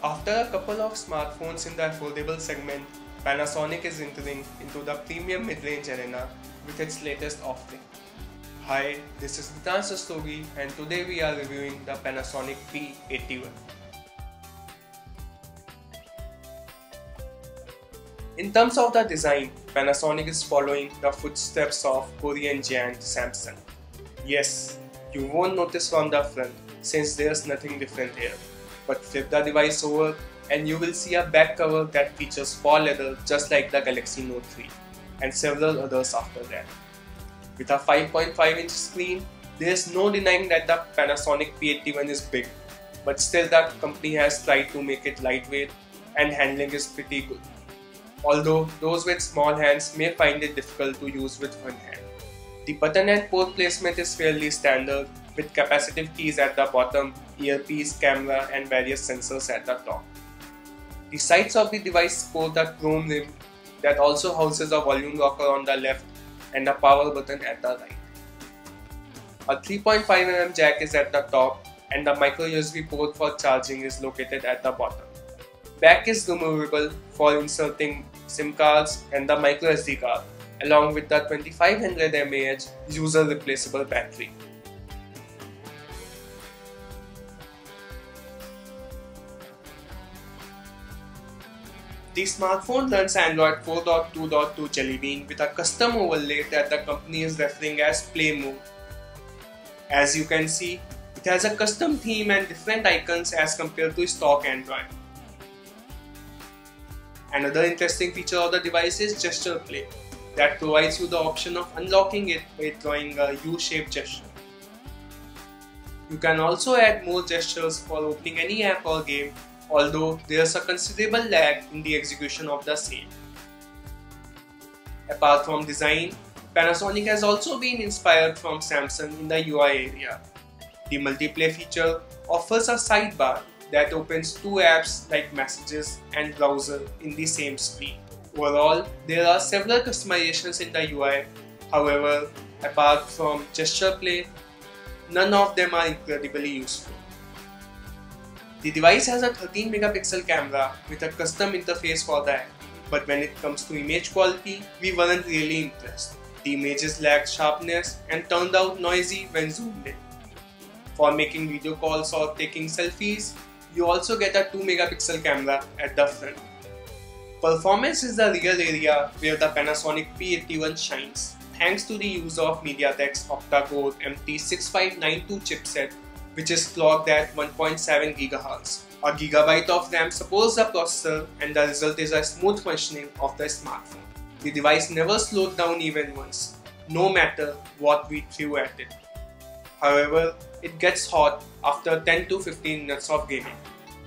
After a couple of smartphones in the affordable segment, Panasonic is entering into the premium mid-range arena with its latest offering. Hi, this is Vitan Sastogi and today we are reviewing the Panasonic P81. In terms of the design, Panasonic is following the footsteps of Korean giant Samsung. Yes, you won't notice from the front since there's nothing different here. But flip the device over and you will see a back cover that features faux leather just like the Galaxy Note 3 and several others after that. With a 5.5-inch screen, there is no denying that the Panasonic P81 is big, but still the company has tried to make it lightweight and handling is pretty good. Although those with small hands may find it difficult to use with one hand. The button and port placement is fairly standard with capacitive keys at the bottom, earpiece, camera and various sensors at the top. The sides of the device sport a chrome rim that also houses a volume rocker on the left and a power button at the right. A 3.5mm jack is at the top and the micro USB port for charging is located at the bottom. Back is removable for inserting SIM cards and the micro SD card along with the 2500 mAh user replaceable battery. The smartphone runs Android 4.2.2 Jelly Bean with a custom overlay that the company is referring as Play Mode. As you can see, it has a custom theme and different icons as compared to stock Android. Another interesting feature of the device is Gesture Play that provides you the option of unlocking it by drawing a U-shaped gesture. You can also add more gestures for opening any app or game, although there is a considerable lag in the execution of the same. Apart from design, Panasonic has also been inspired from Samsung in the UI area. The multiplay feature offers a sidebar that opens two apps like Messages and Browser in the same screen. Overall, there are several customizations in the UI, however, apart from Gesture Play, none of them are incredibly useful. The device has a 13 megapixel camera with a custom interface for that, but when it comes to image quality, we weren't really impressed. The images lacked sharpness and turned out noisy when zoomed in. For making video calls or taking selfies, you also get a 2 megapixel camera at the front. Performance is the real area where the Panasonic P81 shines, thanks to the use of MediaTek's octa-core MT6592 chipset, which is clocked at 1.7 GHz. A gigabyte of RAM supports the processor and the result is a smooth functioning of the smartphone. The device never slowed down even once, no matter what we threw at it. However, it gets hot after 10 to 15 minutes of gaming.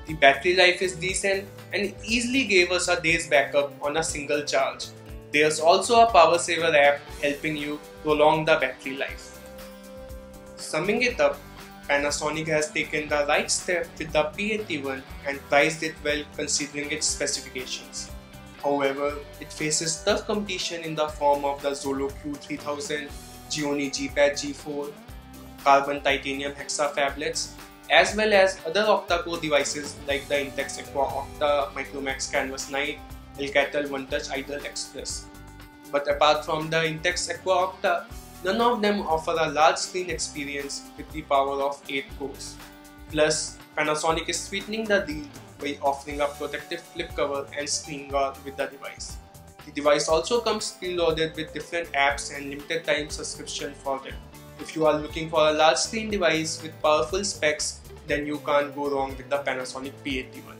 The battery life is decent and it easily gave us a day's backup on a single charge. There's also a power saver app helping you prolong the battery life. Summing it up, Panasonic has taken the right step with the P81 and priced it well considering its specifications. However, it faces tough competition in the form of the Xolo Q3000, Gionee G-Pad G4, Carbon Titanium Hexa phablets, as well as other octa-core devices like the Intex Aqua Octa, Micromax Canvas Night, Alcatel OneTouch Idol Express. But apart from the Intex Aqua Octa, none of them offer a large screen experience with the power of 8 cores. Plus, Panasonic is sweetening the deal by offering a protective flip cover and screen guard with the device. The device also comes preloaded with different apps and limited time subscription for them. If you are looking for a large screen device with powerful specs, then you can't go wrong with the Panasonic P81.